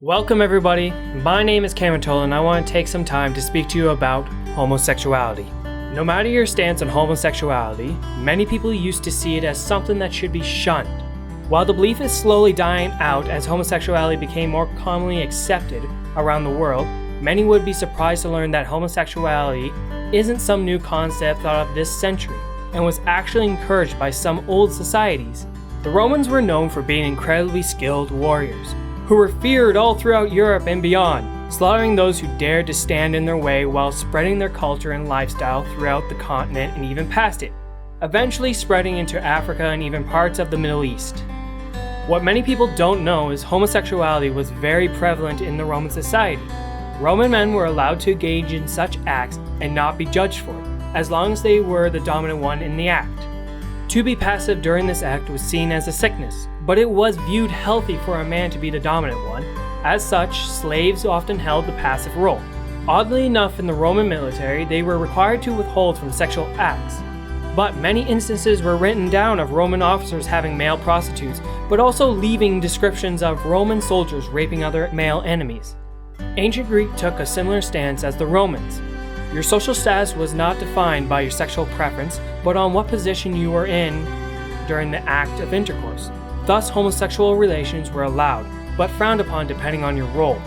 Welcome everybody, my name is Camatola and I want to take some time to speak to you about homosexuality. No matter your stance on homosexuality, many people used to see it as something that should be shunned. While the belief is slowly dying out as homosexuality became more commonly accepted around the world, many would be surprised to learn that homosexuality isn't some new concept thought of this century, and was actually encouraged by some old societies. The Romans were known for being incredibly skilled warriors, who were feared all throughout Europe and beyond, slaughtering those who dared to stand in their way while spreading their culture and lifestyle throughout the continent and even past it, eventually spreading into Africa and even parts of the Middle East. What many people don't know is homosexuality was very prevalent in the Roman society. Roman men were allowed to engage in such acts and not be judged for it, as long as they were the dominant one in the act. To be passive during this act was seen as a sickness, but it was viewed healthy for a man to be the dominant one. As such, slaves often held the passive role. Oddly enough, in the Roman military, they were required to withhold from sexual acts. But many instances were written down of Roman officers having male prostitutes, but also leaving descriptions of Roman soldiers raping other male enemies. Ancient Greek took a similar stance as the Romans. Your social status was not defined by your sexual preference, but on what position you were in during the act of intercourse. Thus, homosexual relations were allowed, but frowned upon depending on your role.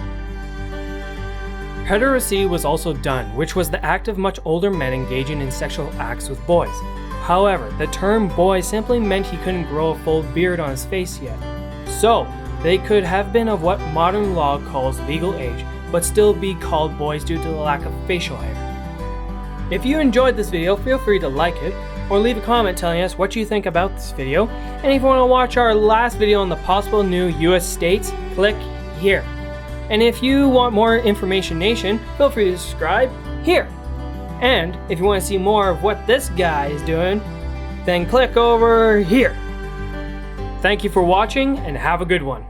Heterocy was also done, which was the act of much older men engaging in sexual acts with boys. However, the term boy simply meant he couldn't grow a full beard on his face yet. So, they could have been of what modern law calls legal age, but still be called boys due to the lack of facial hair. If you enjoyed this video, feel free to like it, or leave a comment telling us what you think about this video. And if you want to watch our last video on the possible new US states, click here. And if you want more Information Nation, feel free to subscribe here. And if you want to see more of what this guy is doing, then click over here. Thank you for watching and have a good one.